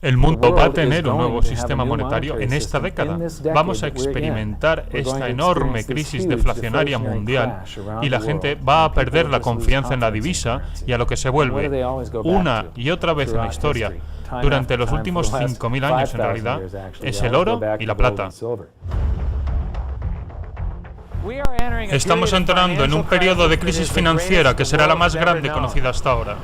El mundo va a tener un nuevo sistema monetario en esta década. Vamos a experimentar esta enorme crisis deflacionaria mundial y la gente va a perder la confianza en la divisa y a lo que se vuelve una y otra vez en la historia durante los últimos 5.000 años en realidad es el oro y la plata. Estamos entrando en un periodo de crisis financiera que será la más grande conocida hasta ahora.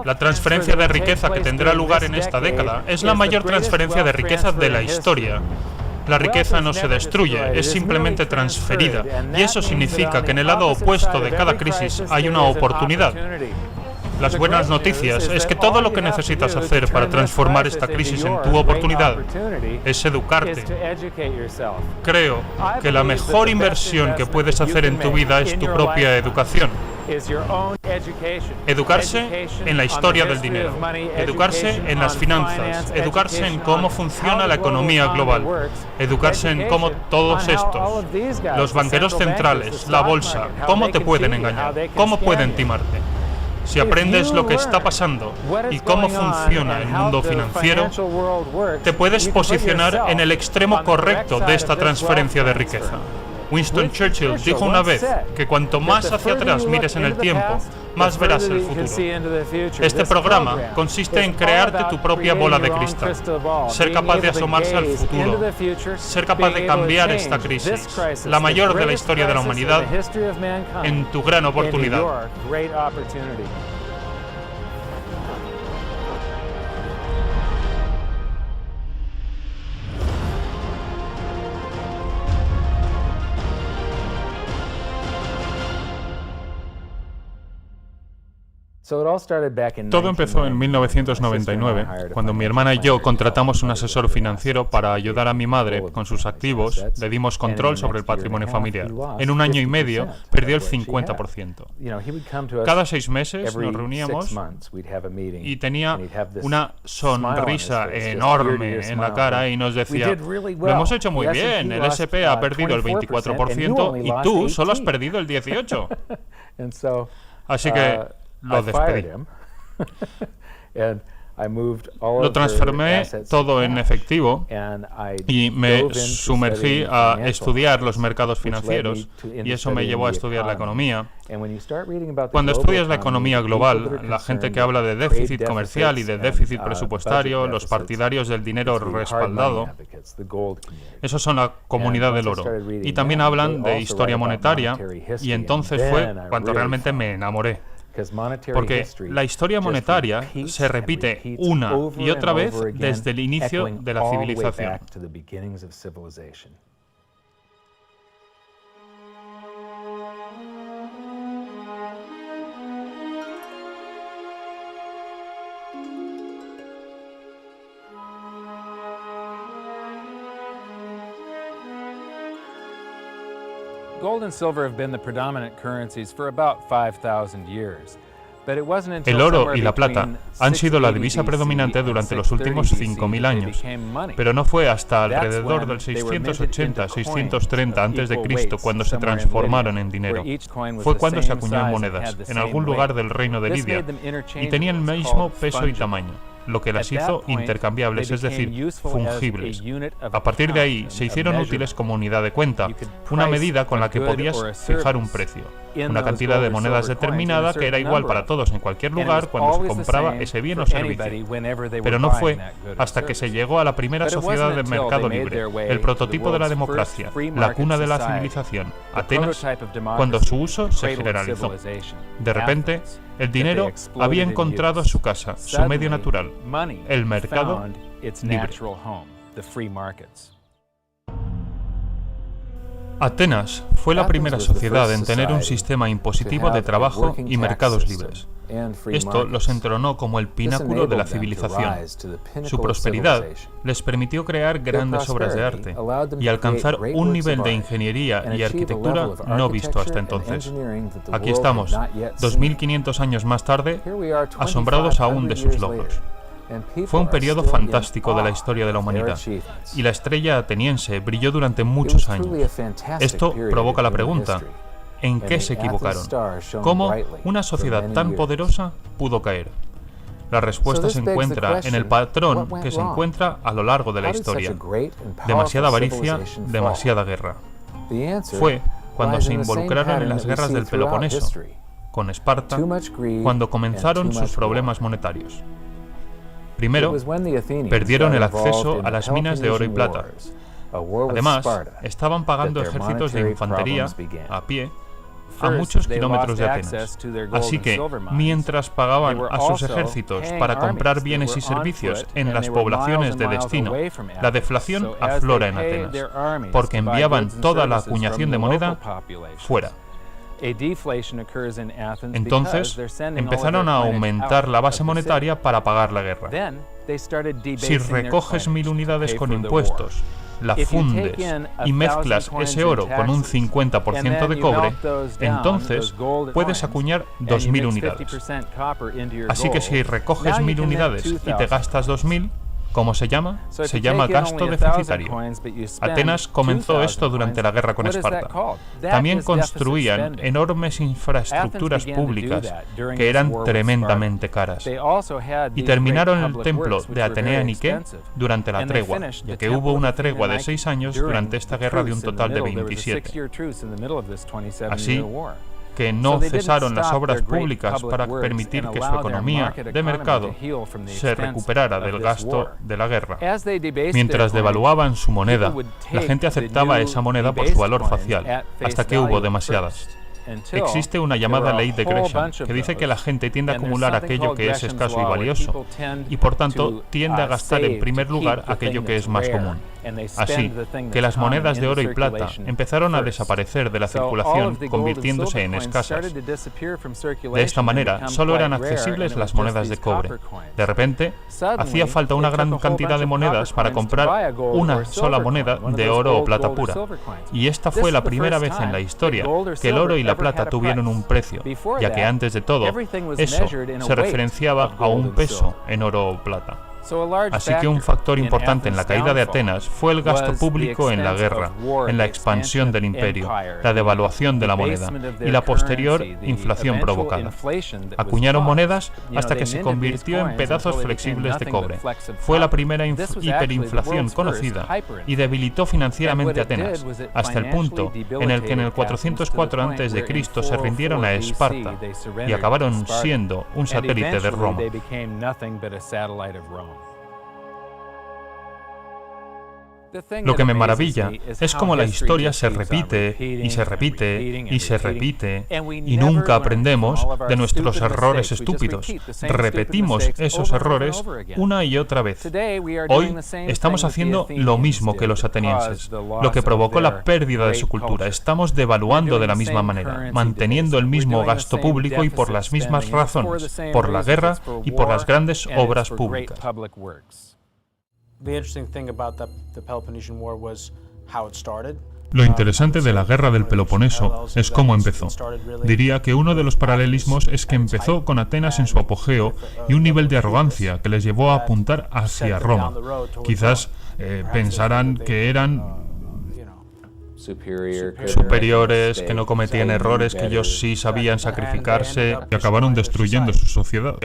La transferencia de riqueza que tendrá lugar en esta década es la mayor transferencia de riqueza de la historia. La riqueza no se destruye, es simplemente transferida, y eso significa que en el lado opuesto de cada crisis hay una oportunidad. Las buenas noticias es que todo lo que necesitas hacer para transformar esta crisis en tu oportunidad es educarte. Creo que la mejor inversión que puedes hacer en tu vida es tu propia educación. Educarse en la historia del dinero, educarse en las finanzas, educarse en cómo funciona la economía global, educarse en cómo todos estos, los banqueros centrales, la bolsa, cómo te pueden engañar, cómo pueden timarte. Si aprendes lo que está pasando y cómo funciona el mundo financiero, te puedes posicionar en el extremo correcto de esta transferencia de riqueza. Winston Churchill dijo una vez que cuanto más hacia atrás mires en el tiempo, más verás el futuro. Este programa consiste en crearte tu propia bola de cristal, ser capaz de asomarse al futuro, ser capaz de cambiar esta crisis, la mayor de la historia de la humanidad, en tu gran oportunidad. Todo empezó en 1999, cuando mi hermana y yo contratamos un asesor financiero para ayudar a mi madre con sus activos. Le dimos control sobre el patrimonio familiar. En un año y medio perdió el 50%. Cada 6 meses nos reuníamos y tenía una sonrisa enorme en la cara y nos decía: lo hemos hecho muy bien, el SP ha perdido el 24% y tú solo has perdido el 18%. Así que lo despedí. Lo transformé todo en efectivo y me sumergí a estudiar los mercados financieros, y eso me llevó a estudiar la economía. Cuando estudias la economía global, la gente que habla de déficit comercial y de déficit presupuestario, los partidarios del dinero respaldado, esos son la comunidad del oro. Y también hablan de historia monetaria, y entonces fue cuando realmente me enamoré. Porque la historia monetaria se repite una y otra vez desde el inicio de la civilización. Gold and silver have been the predominant currencies for about 5,000 years. El oro y la plata han sido la divisa predominante durante los últimos 5.000 años, pero no fue hasta alrededor del 680-630 a.C. cuando se transformaron en dinero. Fue cuando se acuñó en monedas, en algún lugar del reino de Lidia, y tenían el mismo peso y tamaño, lo que las hizo intercambiables, es decir, fungibles. A partir de ahí, se hicieron útiles como unidad de cuenta, una medida con la que podías fijar un precio, una cantidad de monedas determinada que era igual para todos en cualquier lugar cuando se compraba ese bien o servicio. Pero no fue hasta que se llegó a la primera sociedad de mercado libre, el prototipo de la democracia, la cuna de la civilización, Atenas, cuando su uso se generalizó. De repente, el dinero había encontrado su casa, su medio natural, el mercado libre. Atenas fue la primera sociedad en tener un sistema impositivo de trabajo y mercados libres. Esto los entronó como el pináculo de la civilización. Su prosperidad les permitió crear grandes obras de arte y alcanzar un nivel de ingeniería y arquitectura no visto hasta entonces. Aquí estamos, 2.500 años más tarde, asombrados aún de sus logros. Fue un periodo fantástico de la historia de la humanidad, y la estrella ateniense brilló durante muchos años. Esto provoca la pregunta: ¿en qué se equivocaron? ¿Cómo una sociedad tan poderosa pudo caer? La respuesta se encuentra en el patrón que se encuentra a lo largo de la historia. Demasiada avaricia, demasiada guerra. Fue cuando se involucraron en las guerras del Peloponeso, con Esparta, cuando comenzaron sus problemas monetarios. Primero, perdieron el acceso a las minas de oro y plata. Además, estaban pagando ejércitos de infantería, a pie, a muchos kilómetros de Atenas. Así que, mientras pagaban a sus ejércitos para comprar bienes y servicios en las poblaciones de destino, la deflación aflora en Atenas, porque enviaban toda la acuñación de moneda fuera. Entonces, empezaron a aumentar la base monetaria para pagar la guerra. Si recoges 1000 unidades con impuestos, la fundes y mezclas ese oro con un 50% de cobre, entonces puedes acuñar 2000 unidades. Así que si recoges 1000 unidades y te gastas 2000, ¿cómo se llama? Se llama gasto deficitario. Atenas comenzó esto durante la guerra con Esparta. También construían enormes infraestructuras públicas que eran tremendamente caras. Y terminaron el templo de Atenea Nike durante la tregua, ya que hubo una tregua de 6 años durante esta guerra de un total de 27. Así que no cesaron las obras públicas para permitir que su economía de mercado se recuperara del gasto de la guerra. Mientras devaluaban su moneda, la gente aceptaba esa moneda por su valor facial, hasta que hubo demasiadas. Existe una llamada ley de Gresham que dice que la gente tiende a acumular aquello que es escaso y valioso, y por tanto tiende a gastar en primer lugar aquello que es más común. Así que las monedas de oro y plata empezaron a desaparecer de la circulación, convirtiéndose en escasas. De esta manera, solo eran accesibles las monedas de cobre. De repente, hacía falta una gran cantidad de monedas para comprar una sola moneda de oro o plata pura. Y esta fue la primera vez en la historia que el oro y la plata tuvieron un precio, ya que antes de todo, eso se referenciaba a un peso en oro o plata. Así que un factor importante en la caída de Atenas fue el gasto público en la guerra, en la expansión del imperio, la devaluación de la moneda y la posterior inflación provocada. Acuñaron monedas hasta que se convirtió en pedazos flexibles de cobre. Fue la primera hiperinflación conocida y debilitó financieramente a Atenas, hasta el punto en el que en el 404 a.C. se rindieron a Esparta y acabaron siendo un satélite de Roma. Lo que me maravilla es cómo la historia se repite y se repite y se repite y nunca aprendemos de nuestros errores estúpidos. Repetimos esos errores una y otra vez. Hoy estamos haciendo lo mismo que los atenienses, lo que provocó la pérdida de su cultura. Estamos devaluando de la misma manera, manteniendo el mismo gasto público y por las mismas razones, por la guerra y por las grandes obras públicas. Lo interesante de la guerra del Peloponeso es cómo empezó. Diría que uno de los paralelismos es que empezó con Atenas en su apogeo y un nivel de arrogancia que les llevó a apuntar hacia Roma. Quizás pensaran que eran superiores, que no cometían errores, que ellos sí sabían sacrificarse, y acabaron destruyendo su sociedad.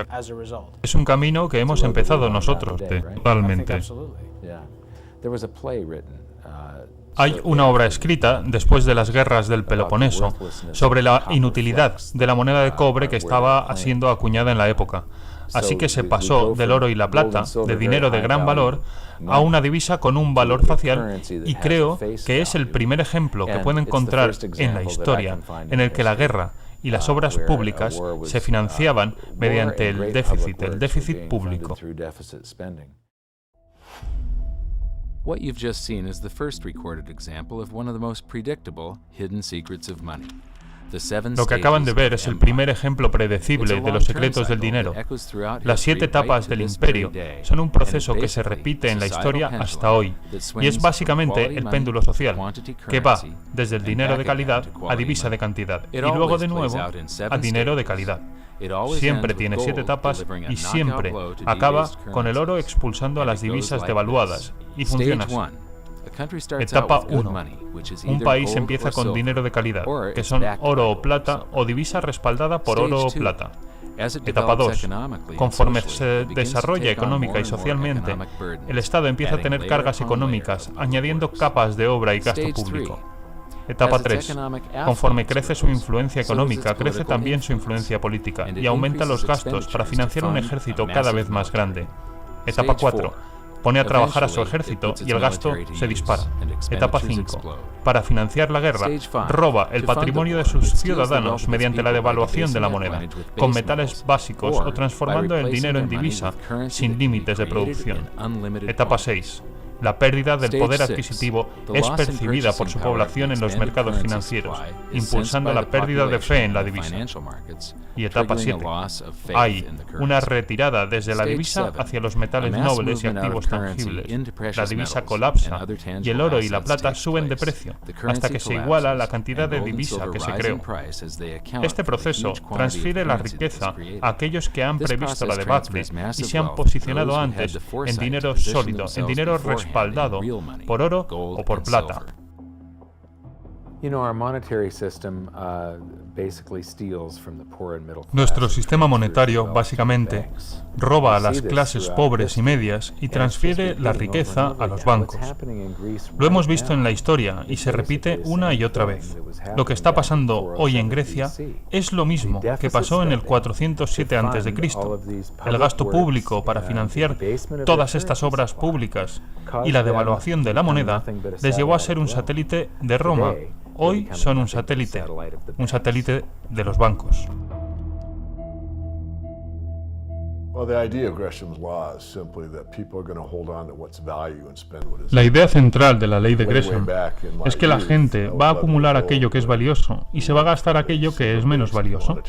Es un camino que hemos empezado nosotros, totalmente. Hay una obra escrita, después de las guerras del Peloponeso, sobre la inutilidad de la moneda de cobre que estaba siendo acuñada en la época. Así que se pasó del oro y la plata, de dinero de gran valor, a una divisa con un valor facial, y creo que es el primer ejemplo que puedo encontrar en la historia en el que la guerra y las obras públicas se financiaban mediante el déficit público. What you've just seen is the first recorded example of one of the most predictable hidden secrets of money. Lo que acaban de ver es el primer ejemplo predecible de los secretos del dinero. Las 7 etapas del imperio son un proceso que se repite en la historia hasta hoy, y es básicamente el péndulo social, que va desde el dinero de calidad a divisa de cantidad, y luego de nuevo a dinero de calidad. Siempre tiene 7 etapas y siempre acaba con el oro expulsando a las divisas devaluadas, y funciona así. Etapa 1. Un país empieza con dinero de calidad, que son oro o plata o divisa respaldada por oro o plata. Etapa 2. Conforme se desarrolla económica y socialmente, el Estado empieza a tener cargas económicas, añadiendo capas de obra y gasto público. Etapa 3. Conforme crece su influencia económica, crece también su influencia política y aumenta los gastos para financiar un ejército cada vez más grande. Etapa 4. Pone a trabajar a su ejército y el gasto se dispara. Etapa 5. Para financiar la guerra, roba el patrimonio de sus ciudadanos mediante la devaluación de la moneda, con metales básicos o transformando el dinero en divisa sin límites de producción. Etapa 6. La pérdida del poder adquisitivo es percibida por su población en los mercados financieros, impulsando la pérdida de fe en la divisa. Y etapa 7. Hay una retirada desde la divisa hacia los metales nobles y activos tangibles. La divisa colapsa y el oro y la plata suben de precio, hasta que se iguala la cantidad de divisa que se creó. Este proceso transfiere la riqueza a aquellos que han previsto la debacle y se han posicionado antes en dinero sólido, en dinero respaldado por oro o por plata. Nuestro sistema monetario, básicamente, roba a las clases pobres y medias y transfiere la riqueza a los bancos. Lo hemos visto en la historia y se repite una y otra vez. Lo que está pasando hoy en Grecia es lo mismo que pasó en el 407 a.C. El gasto público para financiar todas estas obras públicas y la devaluación de la moneda les llevó a ser un satélite de Roma. Hoy son un satélite de los bancos. La idea central de la ley de Gresham es que la gente va a acumular aquello que es valioso y se va a gastar aquello que es menos valioso.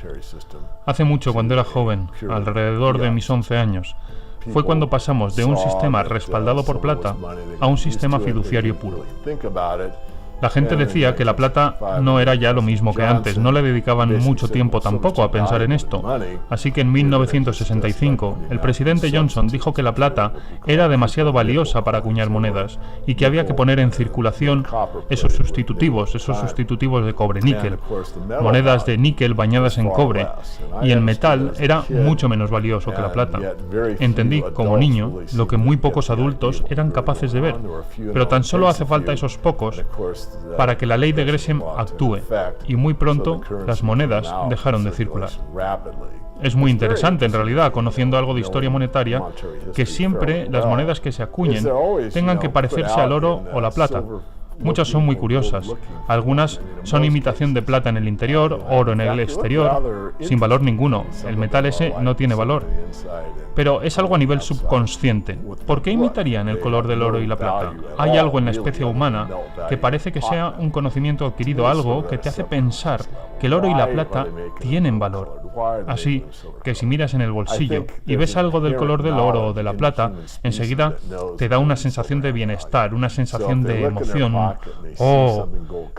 Hace mucho, cuando era joven, alrededor de mis 11 años, fue cuando pasamos de un sistema respaldado por plata a un sistema fiduciario puro. La gente decía que la plata no era ya lo mismo que antes, no le dedicaban mucho tiempo tampoco a pensar en esto. Así que en 1965, el presidente Johnson dijo que la plata era demasiado valiosa para acuñar monedas y que había que poner en circulación esos sustitutivos de cobre-níquel, monedas de níquel bañadas en cobre, y el metal era mucho menos valioso que la plata. Entendí, como niño, lo que muy pocos adultos eran capaces de ver, pero tan solo hace falta esos pocos para que la ley de Gresham actúe, y muy pronto las monedas dejaron de circular. Es muy interesante, en realidad, conociendo algo de historia monetaria, que siempre las monedas que se acuñen tengan que parecerse al oro o la plata. Muchas son muy curiosas. Algunas son imitación de plata en el interior, oro en el exterior, sin valor ninguno. El metal ese no tiene valor. Pero es algo a nivel subconsciente. ¿Por qué imitarían el color del oro y la plata? Hay algo en la especie humana que parece que sea un conocimiento adquirido, algo que te hace pensar que el oro y la plata tienen valor. Así que si miras en el bolsillo y ves algo del color del oro o de la plata, enseguida te da una sensación de bienestar, una sensación de emoción. Oh,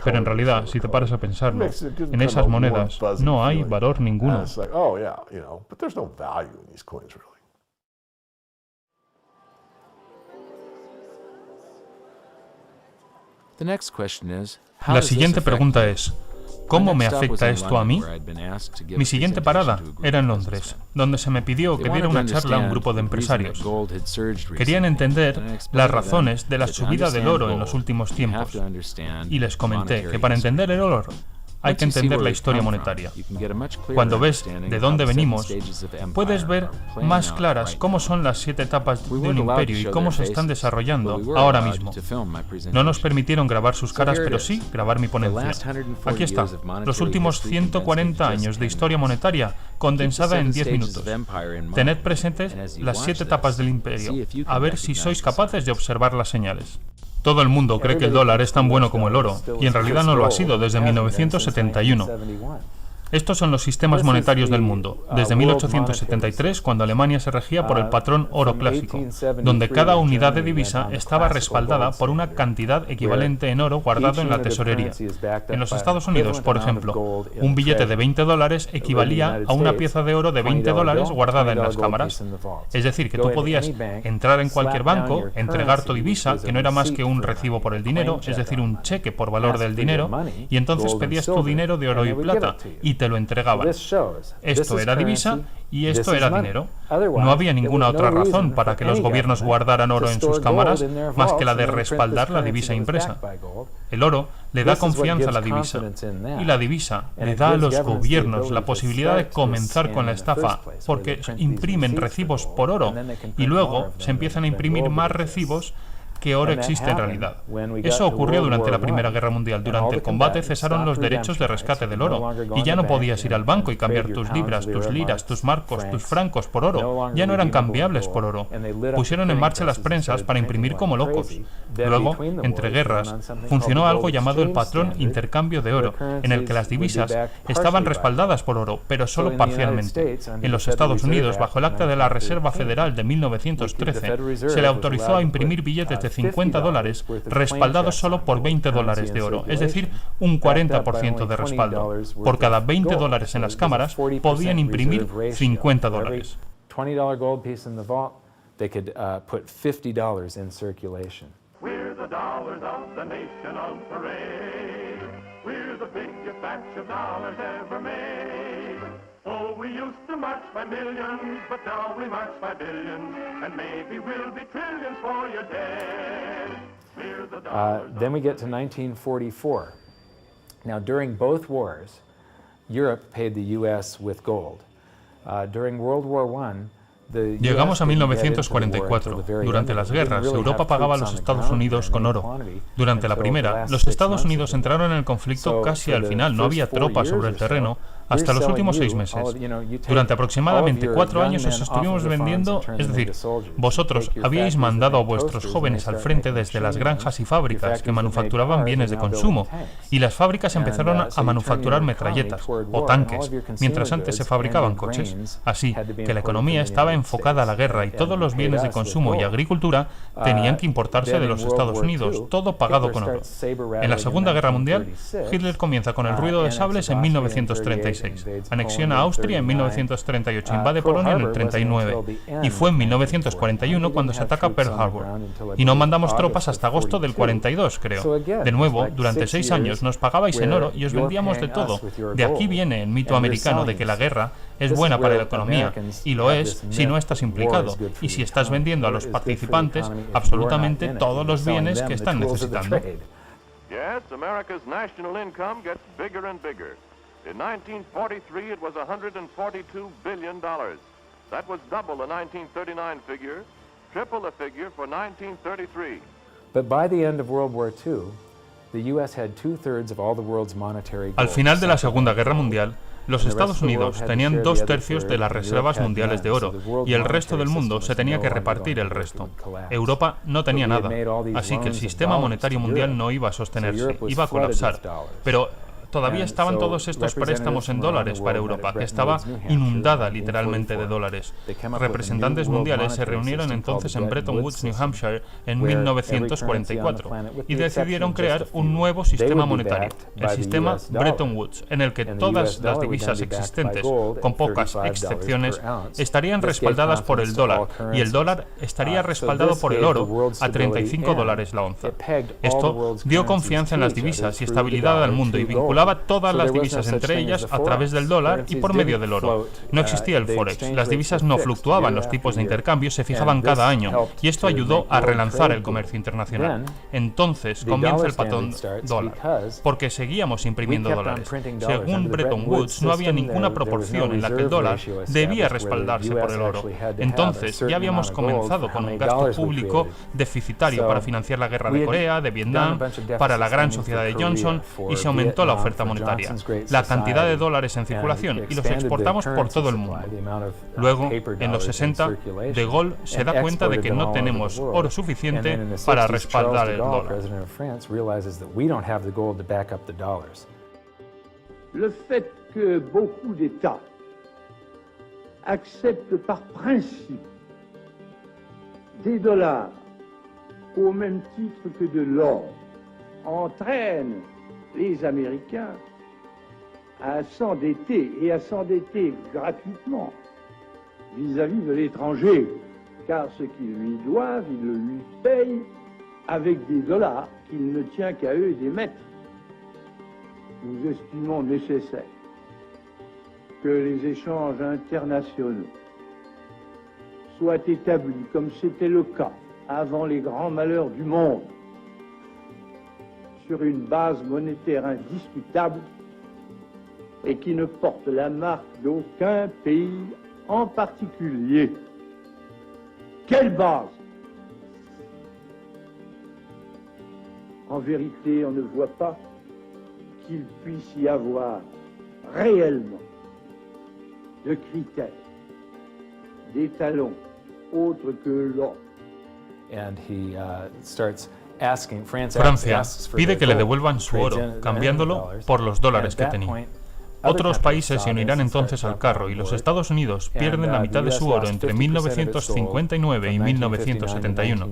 pero en realidad, si te paras a pensarlo, en esas monedas no hay valor ninguno. La siguiente pregunta es: ¿cómo me afecta esto a mí? Mi siguiente parada era en Londres, donde se me pidió que diera una charla a un grupo de empresarios. Querían entender las razones de la subida del oro en los últimos tiempos. Y les comenté que para entender el oro hay que entender la historia monetaria. Cuando ves de dónde venimos, puedes ver más claras cómo son las 7 etapas de un imperio y cómo se están desarrollando ahora mismo. No nos permitieron grabar sus caras, pero sí grabar mi ponencia. Aquí está, los últimos 140 años de historia monetaria condensada en 10 minutos. Tened presentes las 7 etapas del imperio, a ver si sois capaces de observar las señales. Todo el mundo cree que el dólar es tan bueno como el oro, y en realidad no lo ha sido desde 1971. Estos son los sistemas monetarios del mundo, desde 1873, cuando Alemania se regía por el patrón oro clásico, donde cada unidad de divisa estaba respaldada por una cantidad equivalente en oro guardado en la tesorería. En los Estados Unidos, por ejemplo, un billete de $20 equivalía a una pieza de oro de $20 guardada en las cámaras. Es decir, que tú podías entrar en cualquier banco, entregar tu divisa, que no era más que un recibo por el dinero, es decir, un cheque por valor del dinero, y entonces pedías tu dinero de oro y plata, y te te lo entregaban. Esto era divisa y esto era dinero. No había ninguna otra razón para que los gobiernos guardaran oro en sus cámaras más que la de respaldar la divisa impresa. El oro le da confianza a la divisa, y la divisa le da a los gobiernos la posibilidad de comenzar con la estafa, porque imprimen recibos por oro y luego se empiezan a imprimir más recibos que oro existe en realidad. Eso ocurrió durante la Primera Guerra Mundial. Durante el combate cesaron los derechos de rescate del oro y ya no podías ir al banco y cambiar tus libras, tus liras, tus marcos, tus francos por oro. Ya no eran cambiables por oro. Pusieron en marcha las prensas para imprimir como locos. Luego, entre guerras, funcionó algo llamado el patrón intercambio de oro, en el que las divisas estaban respaldadas por oro, pero solo parcialmente. En los Estados Unidos, bajo el Acta de la Reserva Federal de 1913, se le autorizó a imprimir billetes de $50 respaldados solo por $20 de oro, es decir, un 40% de respaldo. Por cada $20 en las cámaras podían imprimir $50. $20 gold piece in the vault, they could put $50 in circulation. We're the dollars of the nation on parade. We're the biggest batch of dollars ever made. Oh, we used to march by millions, but now we march by billions, and maybe we'll be trillions for your dead. We're the dollars. Then we get to 1944. Now, during both wars, Europe paid the U.S. with gold. During World War I, llegamos a 1944. Durante las guerras, Europa pagaba a los Estados Unidos con oro. Durante la primera, los Estados Unidos entraron en el conflicto casi al final. No había tropas sobre el terreno hasta los últimos 6 meses. Durante aproximadamente 4 años os estuvimos vendiendo, es decir, vosotros habíais mandado a vuestros jóvenes al frente desde las granjas y fábricas que manufacturaban bienes de consumo, y las fábricas empezaron a manufacturar metralletas o tanques, mientras antes se fabricaban coches. Así que la economía estaba enfocada a la guerra y todos los bienes de consumo y agricultura tenían que importarse de los Estados Unidos, todo pagado con oro. En la Segunda Guerra Mundial, Hitler comienza con el ruido de sables en 1936. Anexiona a Austria en 1938, invade Polonia en el 39, y fue en 1941 cuando se ataca Pearl Harbor. Y no mandamos tropas hasta agosto del 42, creo. De nuevo, durante 6 años nos pagabais en oro y os vendíamos de todo. De aquí viene el mito americano de que la guerra es buena para la economía, y lo es si no estás implicado, y si estás vendiendo a los participantes absolutamente todos los bienes que están necesitando. Yes, America's national income gets bigger and bigger. In 1943, it was $142 billion. That was double the 1939 figure, triple the figure for 1933. But by the end of World War II, the U.S. had 2/3 of all the world's monetary gold. Al final de la Segunda Guerra Mundial, los Estados Unidos tenían 2/3 de las reservas mundiales de oro, y el resto del mundo se tenía que repartir el resto. Europa no tenía nada, así que el sistema monetario mundial no iba a sostenerse, iba a colapsar. Pero todavía estaban todos estos préstamos en dólares para Europa, que estaba inundada literalmente de dólares. Representantes mundiales se reunieron entonces en Bretton Woods, New Hampshire, en 1944, y decidieron crear un nuevo sistema monetario, el sistema Bretton Woods, en el que todas las divisas existentes, con pocas excepciones, estarían respaldadas por el dólar, y el dólar estaría respaldado por el oro a $35 la onza. Esto dio confianza en las divisas y estabilidad al mundo, y vinculaba todas las divisas entre ellas a través del dólar y por medio del oro. No existía el forex, las divisas no fluctuaban, los tipos de intercambio se fijaban cada año, y esto ayudó a relanzar el comercio internacional. Entonces comienza el patrón dólar, porque seguíamos imprimiendo dólares. Según Bretton Woods, no había ninguna proporción en la que el dólar debía respaldarse por el oro. Entonces ya habíamos comenzado con un gasto público deficitario para financiar la guerra de Corea, de Vietnam, para la gran sociedad de Johnson, y se aumentó la oferta monetaria, la cantidad de dólares en circulación, y los exportamos por todo el mundo. Luego, en los 60, De Gaulle se da cuenta de que no tenemos oro suficiente para respaldar el dólar. Le fait que beaucoup d'États acceptent par principe des dollars au même titre que de l'or entraîne les Américains à s'endetter et à s'endetter gratuitement vis-à-vis de l'étranger, car ce qu'ils lui doivent, ils le lui payent avec des dollars qu'il ne tient qu'à eux d'émettre. Nous estimons nécessaire que les échanges internationaux soient établis comme c'était le cas avant les grands malheurs du monde, sur une base monétaire indiscutable et qui ne porte la marque d'aucun pays en particulier. Quelle base? En vérité, on ne voit pas qu'il puisse y avoir réellement de critères, d'étalons autres que l'or. And he starts asking, Francia pide que le devuelvan su oro, cambiándolo por los dólares que tenía. Otros países se unirán entonces al carro y los Estados Unidos pierden la mitad de su oro entre 1959 y 1971.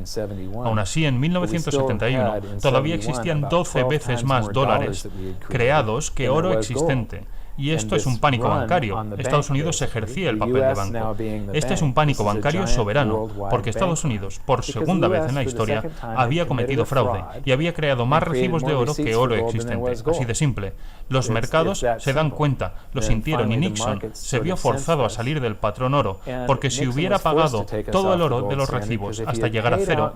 Aún así, en 1971 todavía existían 12 veces más dólares creados que oro existente. Y esto es un pánico bancario. Estados Unidos ejercía el papel de banco. Este es un pánico bancario soberano, porque Estados Unidos, por segunda vez en la historia, había cometido fraude y había creado más recibos de oro que oro existente. Así de simple. Los mercados se dan cuenta, lo sintieron y Nixon se vio forzado a salir del patrón oro, porque si hubiera pagado todo el oro de los recibos hasta llegar a cero,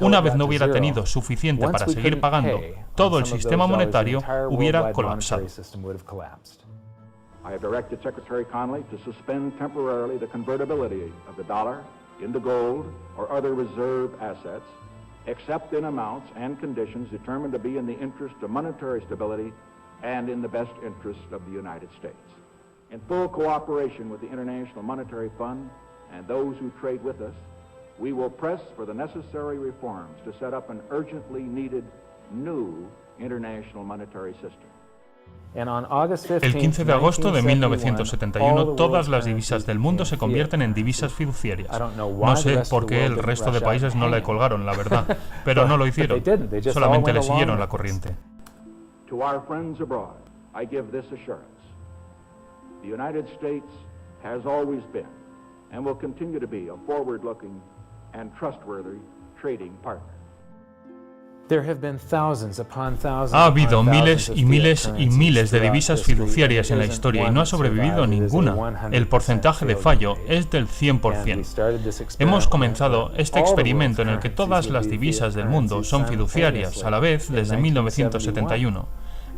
una vez no hubiera tenido suficiente para seguir pagando, todo el sistema monetario hubiera colapsado. I have directed Secretary Connally to suspend temporarily the convertibility of the dollar into gold or other reserve assets, except in amounts and conditions determined to be in the interest of monetary stability and in the best interest of the United States. In full cooperation with the International Monetary Fund and those who trade with us, we will press for the necessary reforms to set up an urgently needed new international monetary system. El 15 de agosto de 1971, todas las divisas del mundo se convierten en divisas fiduciarias. No sé por qué el resto de países no le colgaron, la verdad, pero no lo hicieron, solamente le siguieron la corriente. To our friends abroad, I give this assurance. The United States has always been and will continue to be a forward-looking and trustworthy trading partner. Ha habido miles y miles y miles de divisas fiduciarias en la historia y no ha sobrevivido ninguna. El porcentaje de fallo es del 100%. Hemos comenzado este experimento en el que todas las divisas del mundo son fiduciarias a la vez desde 1971.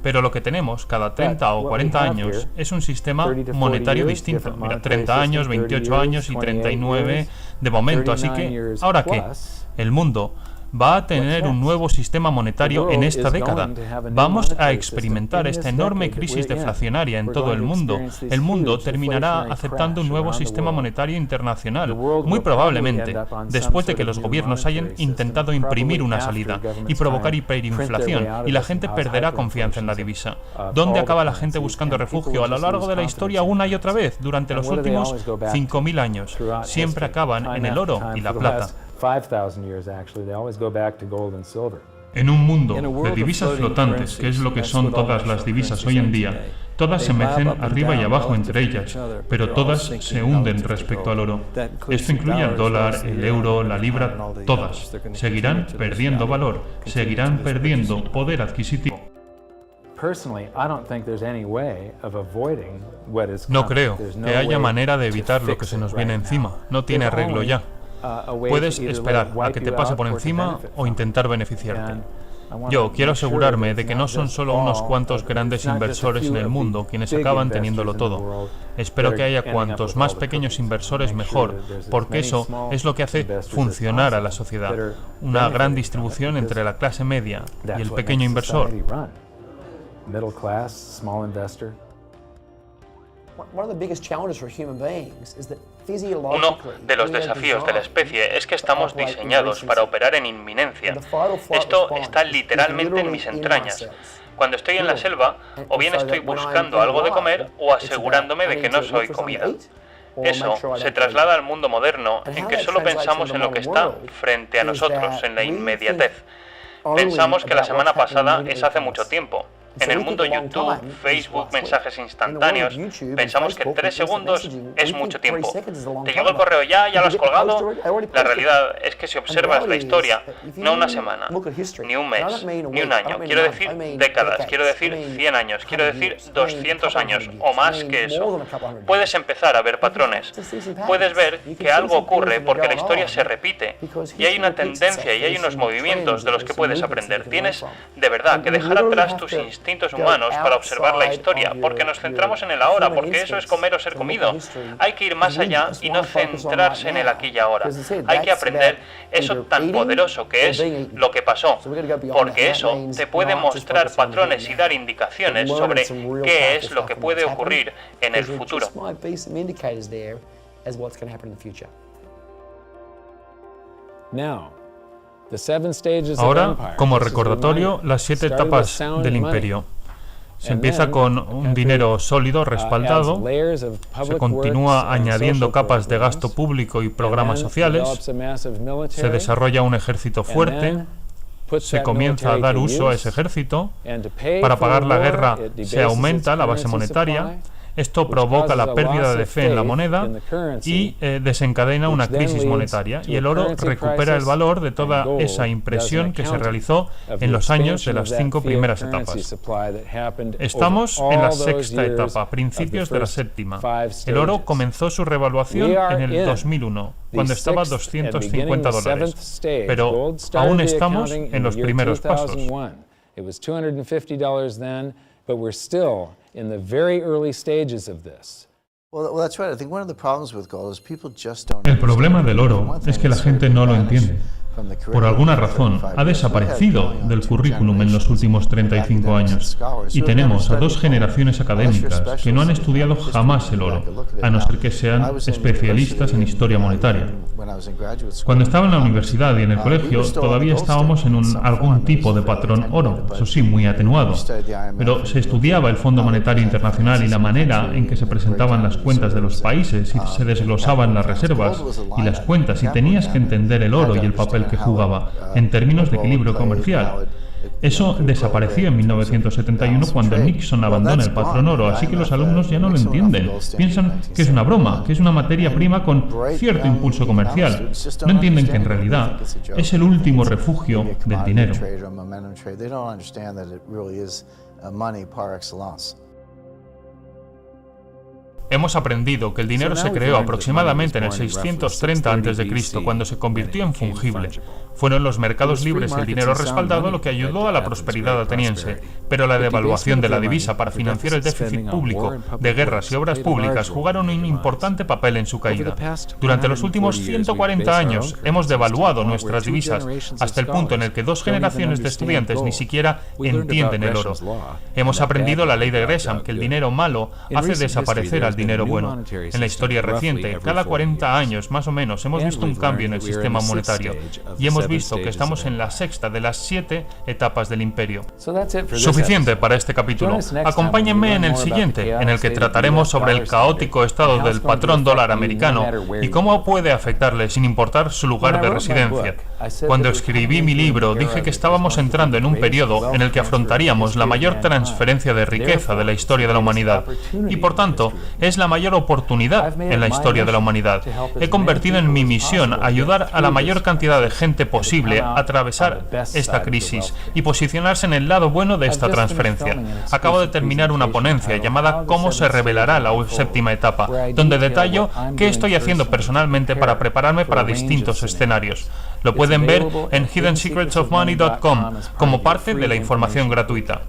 Pero lo que tenemos cada 30 o 40 años es un sistema monetario distinto. Mira, 30 años, 28 años y 39 de momento. Así que, ¿ahora qué? El mundo va a tener un nuevo sistema monetario en esta década. Vamos a experimentar esta enorme crisis deflacionaria en todo el mundo. El mundo terminará aceptando un nuevo sistema monetario internacional, muy probablemente, después de que los gobiernos hayan intentado imprimir una salida y provocar hiperinflación, y la gente perderá confianza en la divisa. ¿Dónde acaba la gente buscando refugio a lo largo de la historia una y otra vez durante los últimos 5.000 años? Siempre acaban en el oro y la plata. En un mundo de divisas flotantes, que es lo que son todas las divisas hoy en día, todas se mecen arriba y abajo entre ellas, pero todas se hunden respecto al oro. Esto incluye al dólar, el euro, la libra, todas. Seguirán perdiendo valor, seguirán perdiendo poder adquisitivo. No creo que haya manera de evitar lo que se nos viene encima. No tiene arreglo ya. Puedes esperar a que te pase por encima o intentar beneficiarte. Yo quiero asegurarme de que no son solo unos cuantos grandes inversores en el mundo quienes acaban teniéndolo todo. Espero que haya cuantos más pequeños inversores mejor, porque eso es lo que hace funcionar a la sociedad. Una gran distribución entre la clase media y el pequeño inversor. Uno de los desafíos de la especie es que estamos diseñados para operar en inminencia. Esto está literalmente en mis entrañas. Cuando estoy en la selva, o bien estoy buscando algo de comer o asegurándome de que no soy comida. Eso se traslada al mundo moderno, en que solo pensamos en lo que está frente a nosotros, en la inmediatez. Pensamos que la semana pasada es hace mucho tiempo, En el mundo YouTube, Facebook, mensajes instantáneos, pensamos que 3 segundos es mucho tiempo. ¿Te llegó el correo ya lo has colgado? La realidad es que si observas la historia, no una semana, ni un mes, ni un año, quiero decir décadas, quiero decir 100 años, quiero decir 200 años o más que eso, puedes empezar a ver patrones. Puedes ver que algo ocurre porque la historia se repite y hay una tendencia y hay unos movimientos de los que puedes aprender. Tienes de verdad que dejar atrás tus instintos humanos para observar la historia, porque nos centramos en el ahora, porque eso es comer o ser comido. Hay que ir más allá y no centrarse en el aquí y ahora. Hay que aprender eso tan poderoso que es lo que pasó, porque eso te puede mostrar patrones y dar indicaciones sobre qué es lo que puede ocurrir en el futuro. Ahora, como recordatorio, las 7 etapas del imperio. Se empieza con un dinero sólido, respaldado, se continúa añadiendo capas de gasto público y programas sociales, se desarrolla un ejército fuerte, se comienza a dar uso a ese ejército, para pagar la guerra se aumenta la base monetaria. Esto provoca la pérdida de fe en la moneda y desencadena una crisis monetaria, y el oro recupera el valor de toda esa impresión que se realizó en los años de las 5 primeras etapas. Estamos en la 6ª etapa, principios de la 7ª. El oro comenzó su revaluación en el 2001, cuando estaba a $250, pero aún estamos en los primeros pasos. In the very early stages of this. El problema del oro es que la gente no lo entiende. Por alguna razón, ha desaparecido del currículum en los últimos 35 años, y tenemos a 2 generaciones académicas que no han estudiado jamás el oro, a no ser que sean especialistas en historia monetaria. Cuando estaba en la universidad y en el colegio, todavía estábamos en algún tipo de patrón oro, eso sí, muy atenuado, pero se estudiaba el Fondo Monetario Internacional y la manera en que se presentaban las cuentas de los países, y se desglosaban las reservas y las cuentas, y tenías que entender el oro y el papel que jugaba en términos de equilibrio comercial. Eso desapareció en 1971 cuando Nixon abandona el patrón oro, así que los alumnos ya no lo entienden. Piensan que es una broma, que es una materia prima con cierto impulso comercial. No entienden que en realidad es el último refugio del dinero. Hemos aprendido que el dinero se creó aproximadamente en el 630 a.C., cuando se convirtió en fungible. Fueron los mercados libres y el dinero respaldado lo que ayudó a la prosperidad ateniense, pero la devaluación de la divisa para financiar el déficit público de guerras y obras públicas jugaron un importante papel en su caída. Durante los últimos 140 años hemos devaluado nuestras divisas hasta el punto en el que 2 generaciones de estudiantes ni siquiera entienden el oro. Hemos aprendido la ley de Gresham, que el dinero malo hace desaparecer al dinero bueno. En la historia reciente, cada 40 años más o menos, hemos visto un cambio en el sistema monetario, y hemos visto que estamos en la 6ª de las 7 etapas del imperio. Suficiente para este capítulo. Acompáñenme en el siguiente, en el que trataremos sobre el caótico estado del patrón dólar americano y cómo puede afectarle sin importar su lugar de residencia. Cuando escribí mi libro, dije que estábamos entrando en un periodo en el que afrontaríamos la mayor transferencia de riqueza de la historia de la humanidad, y por tanto es la mayor oportunidad en la historia de la humanidad. He convertido en mi misión ayudar a la mayor cantidad de gente posible a atravesar esta crisis y posicionarse en el lado bueno de esta transferencia. Acabo de terminar una ponencia llamada ¿Cómo se revelará la 7ª etapa?, donde detallo qué estoy haciendo personalmente para prepararme para distintos escenarios. Lo pueden ver en hiddensecretsofmoney.com como parte de la información gratuita.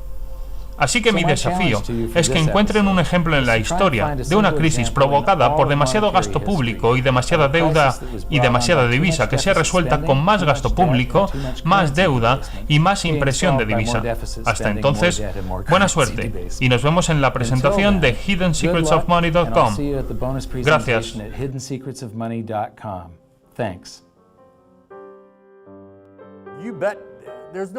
Así que mi desafío es que encuentren un ejemplo en la historia de una crisis provocada por demasiado gasto público y demasiada deuda y demasiada divisa que sea resuelta con más gasto público, más deuda y más impresión de divisa. Hasta entonces, buena suerte y nos vemos en la presentación de hiddensecretsofmoney.com. Gracias. There is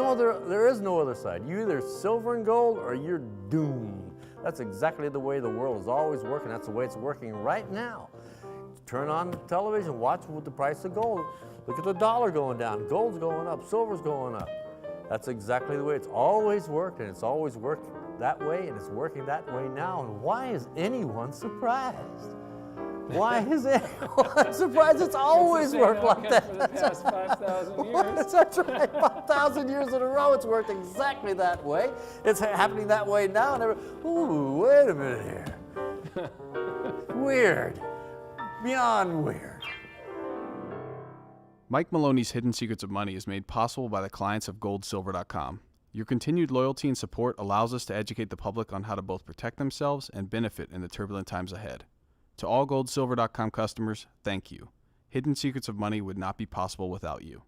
no other side. You're either silver and gold or you're doomed. That's exactly the way the world is always working. That's the way it's working right now. Turn on the television, watch with the price of gold. Look at the dollar going down. Gold's going up, silver's going up. That's exactly the way it's always worked, and it's always worked that way, and it's working that way now. And why is anyone surprised? Why is anyone surprised? It's always worked like that. For the past 5,000 years. That's right, 5,000 years in a row, it's worked exactly that way. It's happening that way now. And ooh, wait a minute here. Weird. Beyond weird. Mike Maloney's Hidden Secrets of Money is made possible by the clients of GoldSilver.com. Your continued loyalty and support allows us to educate the public on how to both protect themselves and benefit in the turbulent times ahead. To all GoldSilver.com customers, thank you. Hidden Secrets of Money would not be possible without you.